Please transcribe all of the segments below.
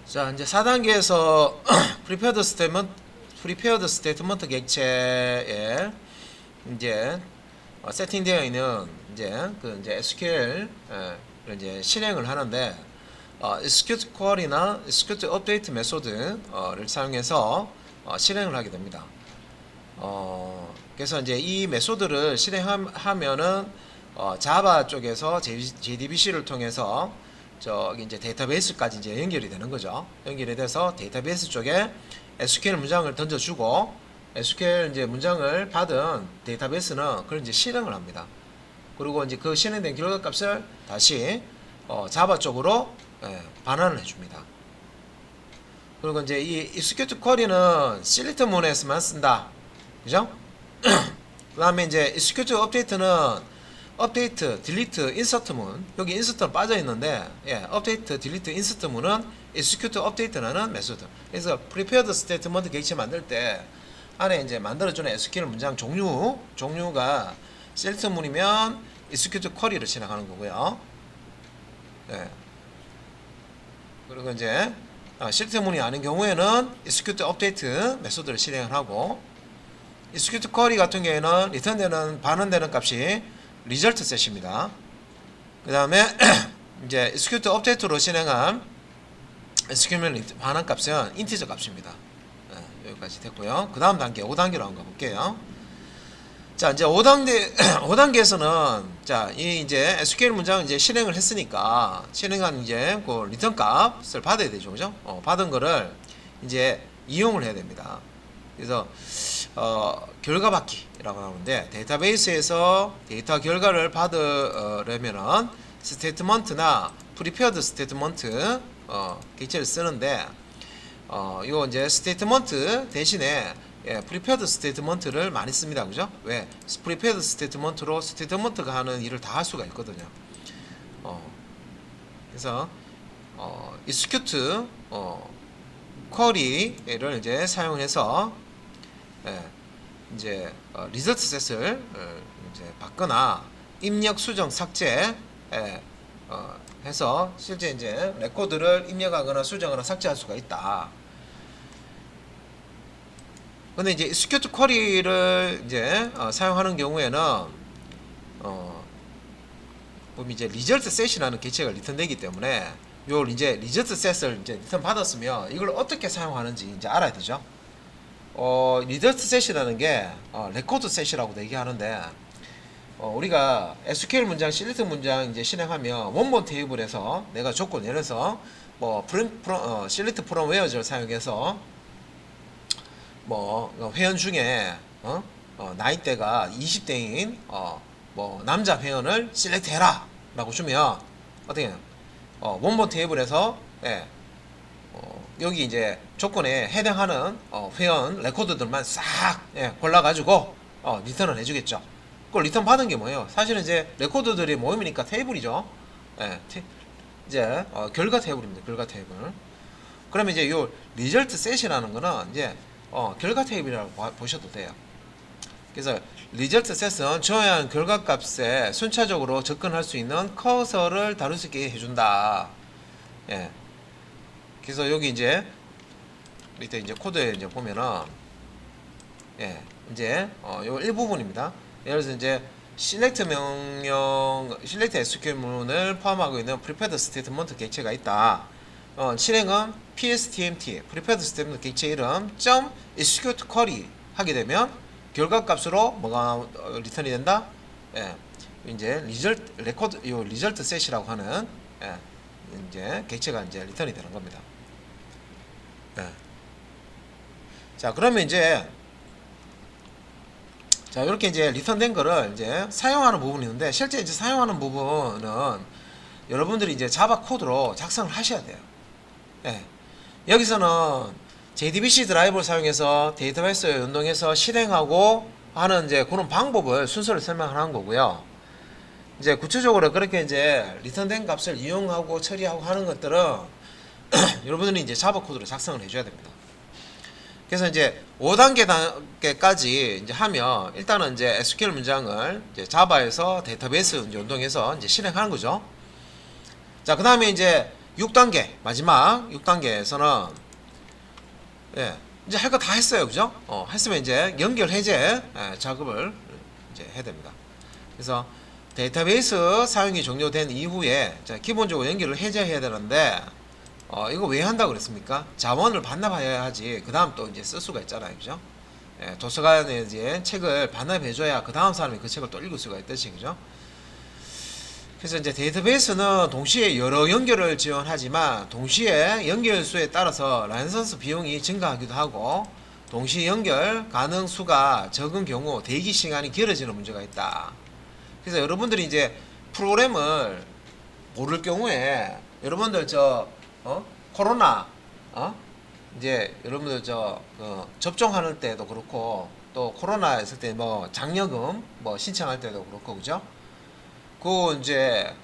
자, 이제 4단계에서 prepared statement 객체에 이제 세팅되어 있는 이제 SQL을 이제 실행을 하는데 execute query나 execute update 메소드를 사용해서 실행을 하게 됩니다. 그래서 이제 이 메소드를 실행하면은 자바 쪽에서 JDBC를 통해서 저기 이제 데이터베이스까지 이제 연결이 되는 거죠. 연결이 돼서 데이터베이스 쪽에 SQL 문장을 던져주고 SQL 이제 문장을 받은 데이터베이스는 그걸 이제 실행을 합니다. 그리고 이제 그 실행된 결과 값을 다시 자바 쪽으로 반환을 해줍니다. 그리고 이제 이 execute query는 select 문에서만 쓴다. 그죠? 그 다음에 이제 execute update는 업데이트, 딜리트, 인서트 문 여기 인서트는 빠져 있는데 업데이트, 딜리트, 인서트 문은 execute update라는 메소드. 그래서 prepared statement 객체 만들 때 안에 이제 만들어주는 SQL 문장 종류가 select 문이면 execute query를 실행하는 거고요. 그리고 이제 select 문이 아닌 경우에는 execute update 메소드를 실행을 하고 execute query 같은 경우에는 리턴되는 반환되는 값이 result set입니다. 그 다음에 이제 execute update로 실행한 SQL 반환 값은 integer 값입니다. 여기까지 됐고요. 그 다음 단계 5단계로 한번 가볼게요. 자, 이제 5단계에서는 자, 이 이제 SQL 문장을 이제 실행을 했으니까 실행한 이제 그 리턴 값을 받아야 되죠. 그죠? 받은 거를 이제 이용을 해야 됩니다. 그래서 결과 받기라고 하는데 데이터베이스에서 데이터 결과를 받으려면은 스테이트먼트나 프리페어드 스테이트먼트 객체를 쓰는데 이거 이제 스테이트먼트 대신에 프리페어드 스테이트먼트를 많이 씁니다. 그죠? 왜? 프리페어드 스테이트먼트로 스테이트먼트가 하는 일을 다 할 수가 있거든요. 그래서 execute query를 이제 사용해서 이제 리저트 셋을 이제 받거나 입력, 수정, 삭제 해서 실제 이제 레코드를 입력하거나 수정하거나 삭제할 수가 있다. 근데 이제 execute query를 이제 사용하는 경우에는 보면 이제 result set이라는 객체가 리턴되기 때문에 요 이제 result set을 이제 리턴 받았으면 이걸 어떻게 사용하는지 이제 알아야 되죠. result set이라는 게 record set이라고도 얘기하는데 우리가 SQL 문장, select 문장 이제 실행하면 원본 테이블에서 내가 조건 예를 들어서 뭐 select from where를 사용해서 뭐 회원 중에 나이대가 20대인 뭐 남자 회원을 select 해라 라고 주면 어떻게 해요? 원본 테이블에서 여기 이제 조건에 해당하는 회원 레코드들만 싹 골라가지고 리턴을 해주겠죠. 그걸 리턴 받은 게 뭐예요? 사실은 이제 레코드들이 모임이니까 테이블이죠. 이제 결과 테이블입니다. 결과 테이블. 그러면 이제 요 리절트 셋이라는 거는 이제 결과 테이블이라고 보셔도 돼요. 그래서 리절트 셋은 주어야 결과 값에 순차적으로 접근할 수 있는 커서를 다룰 수 있게 해준다. 그래서 여기 이제 밑에 이제 코드에 이제 보면은 이제 요 일부분입니다. 예를 들어서 이제 select 명령, select SQL문을 포함하고 있는 prepared statement 객체가 있다. 실행은 PSTMT, prepared statement 객체 이름 .execute query 하게 되면 결과 값으로 뭐가 리턴이 된다? 이제 result record 요 result set이라고 하는 이제 객체가 이제 리턴이 되는 겁니다. 자, 그러면 이제 자, 이렇게 이제 리턴된 거를 이제 사용하는 부분이 있는데 실제 이제 사용하는 부분은 여러분들이 이제 자바 코드로 작성을 하셔야 돼요. 여기서는 JDBC 드라이브를 사용해서 데이터베이스에 연동해서 실행하고 하는 이제 그런 방법을 순서를 설명하는 거고요. 이제 구체적으로 그렇게 이제 리턴된 값을 이용하고 처리하고 하는 것들은 여러분들이 이제 자바 코드로 작성을 해줘야 됩니다. 그래서 이제 5단계까지 이제 하면 일단은 이제 SQL 문장을 이제 자바에서 데이터베이스 이제 연동해서 이제 실행하는 거죠. 자, 그 다음에 이제 6단계 마지막 6단계에서는 예, 이제 할 거 다 했어요, 그죠? 했으면 이제 연결 해제 작업을 이제 해야 됩니다. 그래서 데이터베이스 사용이 종료된 이후에 자, 기본적으로 연결을 해제해야 되는데 이거 왜 한다고 그랬습니까? 자원을 반납해야 하지. 그 다음 또 이제 쓸 수가 있잖아요, 그죠? 예, 도서관에 이제 책을 반납해줘야 그 다음 사람이 그 책을 또 읽을 수가 있듯이, 그죠? 그래서 이제 데이터베이스는 동시에 여러 연결을 지원하지만 동시에 연결 수에 따라서 라이선스 비용이 증가하기도 하고 동시 연결 가능 수가 적은 경우 대기 시간이 길어지는 문제가 있다. 그래서 여러분들이 이제 프로그램을 모를 경우에 여러분들 코로나 이제 여러분들 접종하는 때도 그렇고 또 코로나 있을 때 뭐 장려금 뭐 신청할 때도 그렇고 그죠? 그 이제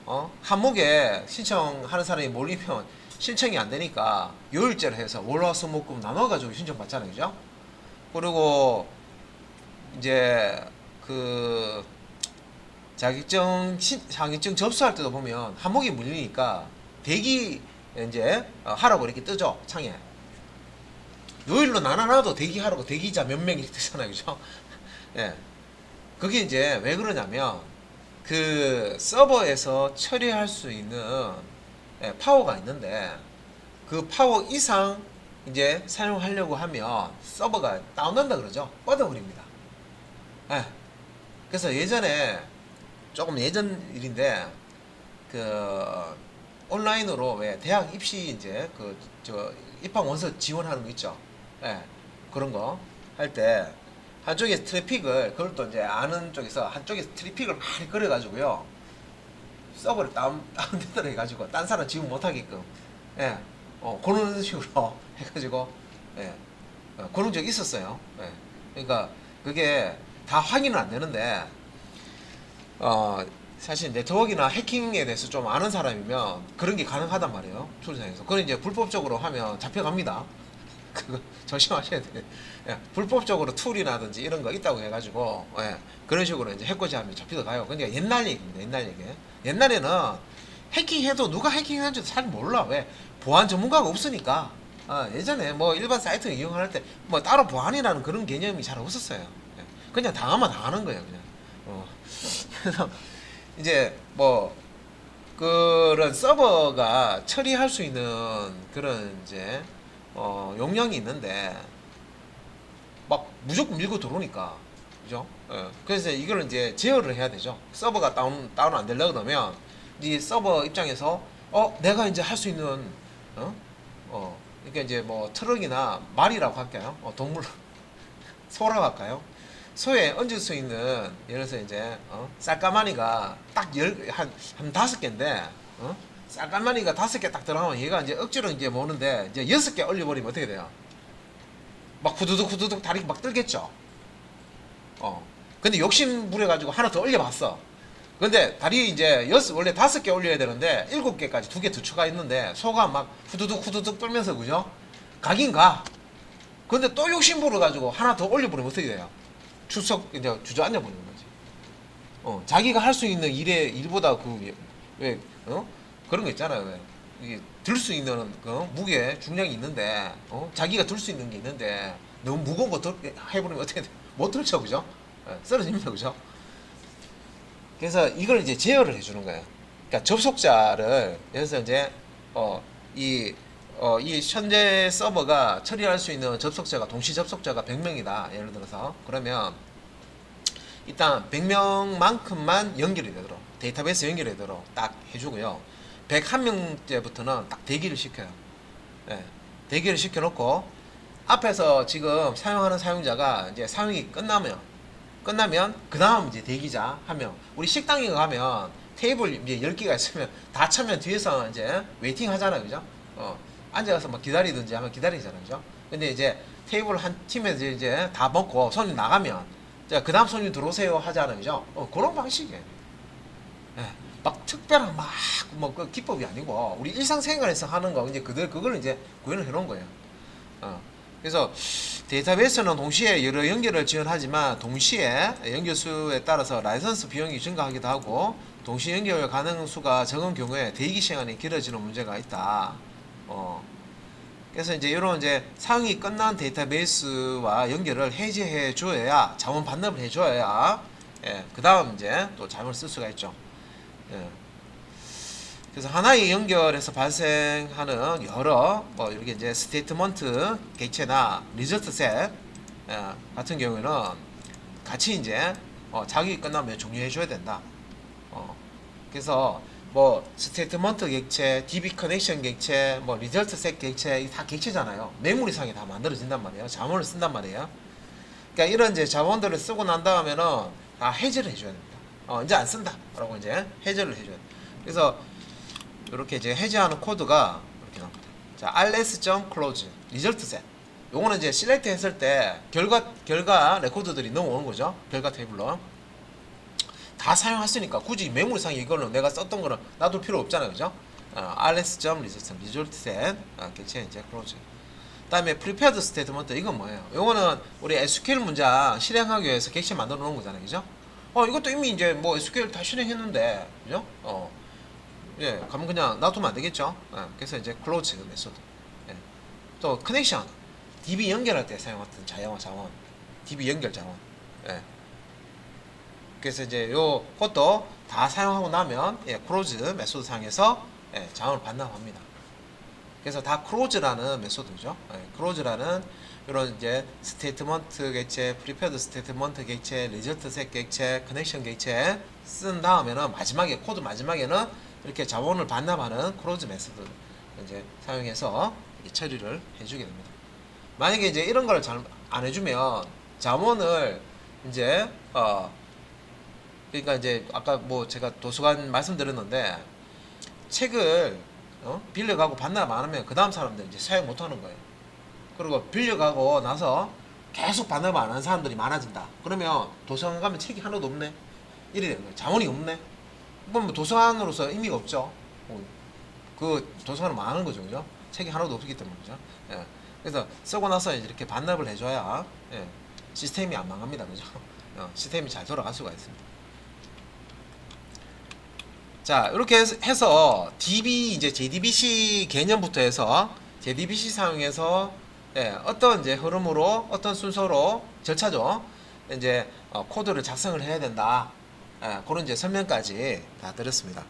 한목에 신청하는 사람이 몰리면 신청이 안 되니까 요일제로 해서 월화수목금 나눠가지고 신청 받잖아요, 그죠? 그리고 이제 그 자격증 접수할 때도 보면 한목이 물리니까 대기 이제 하라고 이렇게 뜨죠, 창에. 요일로 나눠놔도 대기하라고 대기자 몇 명 이렇게 뜨잖아요, 그죠? 예. 그게 이제 왜 그러냐면 그 서버에서 처리할 수 있는 파워가 있는데 그 파워 이상 이제 사용하려고 하면 서버가 다운된다 그러죠. 뻗어버립니다. 예. 그래서 예전에 조금 예전 일인데 그 온라인으로 왜 대학 입시 이제 입학 원서 지원하는 거 있죠. 예. 그런 거 할 때 한쪽에 트래픽을 그걸 또 이제 아는 쪽에서 한쪽에 트래픽을 많이 걸어가지고요 서버를 다운되더라 해가지고 딴 사람 지원 못하게끔 그런 식으로 해가지고 그런 적이 있었어요. 그러니까 그게 다 확인은 안 되는데 사실 네트워크나 해킹에 대해서 좀 아는 사람이면 그런 게 가능하단 말이에요, 출사에서. 그걸 이제 불법적으로 하면 잡혀갑니다. 그거 조심하셔야 돼요. 불법적으로 툴이라든지 이런 거 있다고 해가지고 그런 식으로 이제 해코지 하면 잡히도 가요. 그러니까 옛날 얘기입니다. 옛날 얘기. 옛날에는 해킹해도 누가 해킹했는지도 잘 몰라. 왜? 보안 전문가가 없으니까. 예전에 뭐 일반 사이트 이용할 때 뭐 따로 보안이라는 그런 개념이 잘 없었어요. 그냥 당하면 당하는 거예요, 그냥. 그래서 이제 뭐 그런 서버가 처리할 수 있는 그런 이제 용량이 있는데 막 무조건 밀고 들어오니까, 그죠? 그래서 이걸 이제 제어를 해야 되죠. 서버가 다운 안 되려 그러면 이 서버 입장에서 내가 이제 할 수 있는 그러니까 이제 뭐 트럭이나 말이라고 할까요? 동물 소라고 할까요? 소에 얹을 수 있는 예를 들어서 이제 쌀가마니가 딱 한 5개인데 쌀가마니가 5개 딱 들어가면 얘가 이제 억지로 이제 모는데 이제 6개 올려버리면 어떻게 돼요? 막 후두둑 다리 막 들겠죠. 근데 욕심 부려가지고 하나 더 올려봤어. 근데 다리 이제 원래 5개 올려야 되는데 7개까지 2개 더 추가 있는데 소가 막 후두둑 떨면서 그죠? 가긴 가. 근데 또 욕심 부려가지고 하나 더 올려버리면 어떻게 돼요? 추석 이제 주저앉아 버리는 거지. 자기가 할 수 있는 일보다 왜 그런 거 있잖아요. 왜 이게 들 수 있는 무게 중량이 있는데 자기가 들 수 있는 게 있는데 너무 무거운 거 해버리면 어떻게 돼? 못 들죠, 그죠? 쓰러집니다, 그죠? 그래서 이걸 이제 제어를 해주는 거예요. 그러니까 접속자를 그래서 이제 이 현재 서버가 처리할 수 있는 접속자가 동시 접속자가 100명이다. 예를 들어서 그러면 일단 100명만큼만 연결이 되도록 데이터베이스 연결이 되도록 딱 해주고요. 101명째부터는 딱 대기를 시켜요. 대기를 시켜놓고 앞에서 지금 사용하는 사용자가 이제 사용이 끝나면 그 다음 이제 대기자 한 명. 우리 식당에 가면 테이블 이제 10개가 있으면 다 차면 뒤에서 이제 웨이팅 하잖아요, 그죠? 앉아서 막 기다리든지 하면 기다리잖아요, 그죠? 근데 이제 테이블 한 팀에 이제 다 먹고 손님 나가면 그 다음 손님 들어오세요 하잖아요, 그죠? 그런 방식이에요. 막 특별한 그 기법이 아니고 우리 일상생활에서 하는 거 이제 그걸 이제 구현을 해놓은 거예요. 그래서 데이터베이스는 동시에 여러 연결을 지원하지만 동시에 연결 수에 따라서 라이선스 비용이 증가하기도 하고 동시 연결 가능 수가 적은 경우에 대기 시간이 길어지는 문제가 있다. 그래서 이제 이런 이제 사용이 끝난 데이터베이스와 연결을 해제해 줘야 자원 반납을 해 줘야 그 다음 이제 또 자원을 쓸 수가 있죠. 그래서 하나의 연결에서 발생하는 여러 뭐 이렇게 이제 스테이트먼트 객체나 리저트 셋 같은 경우에는 같이 이제 자격이 끝나면 종료해 줘야 된다. 그래서 뭐 스테이트먼트 객체, DB 커넥션 객체, 뭐 리저트 셋 객체 다 객체잖아요. 메모리상에 다 만들어진단 말이에요. 자원을 쓴단 말이에요. 그러니까 이런 이제 자원들을 쓰고 난 다음에는 다 해제를 해줘야 됩니다. 이제 안 쓴다라고 이제 해제를 해줘야 돼요. 그래서 이렇게 이제 해제하는 코드가 이렇게 나옵니다. 자, rs.close result set. 요거는 이제 select 했을 때 결과 레코드들이 넘어오는 거죠. 결과 테이블로. 다 사용했으니까 굳이 메모리상에 이거는 내가 썼던 거는 놔둘 필요 없잖아요. 그죠? rs.result set. 객체 이제 close. 그다음에 prepared statement 이건 뭐예요? 요거는 우리 SQL 문장 실행하기 위해서 객체 만들어 놓은 거잖아요. 그죠? 이것도 이미 이제 뭐 SQL 다 실행했는데. 그죠? 예, 그러면 그냥 놔두면 안 되겠죠. 그래서 이제 close 메소드. 또 커넥션, DB 연결할 때 사용했던 자원, DB 연결 자원. 그래서 이제 요 것도 다 사용하고 나면 close 메소드 상에서 자원을 반납합니다. 그래서 다 close라는 메소드죠. close라는 이런 이제 스테이트먼트 객체, prepared 스테이트먼트 객체, 리저트 셋 객체, 커넥션 객체 쓴 다음에는 마지막에 코드 마지막에는 이렇게 자원을 반납하는 close 메소드 이제 사용해서 처리를 해주게 됩니다. 만약에 이제 이런 걸 잘 안 해주면 자원을 이제 그러니까 이제 아까 뭐 제가 도서관 말씀드렸는데 책을 빌려가고 반납 안 하면 그 다음 사람들 이제 사용 못 하는 거예요. 그리고 빌려가고 나서 계속 반납 안 하는 사람들이 많아진다. 그러면 도서관 가면 책이 하나도 없네. 이래 되는 거예요. 자원이 없네. 그럼 뭐 도서관으로서 의미가 없죠. 그 도서관은 망하는 거죠. 그죠? 책이 하나도 없기 때문에. 그죠? 그래서 쓰고 나서 이렇게 반납을 해줘야 시스템이 안 망합니다. 그죠? 시스템이 잘 돌아갈 수가 있습니다. 자, 이렇게 해서 DB 이제 JDBC 개념부터 해서 JDBC 사용해서 어떤 이제 흐름으로 어떤 순서로 절차죠. 이제 코드를 작성을 해야 된다. 그런 이제 설명까지 다 드렸습니다.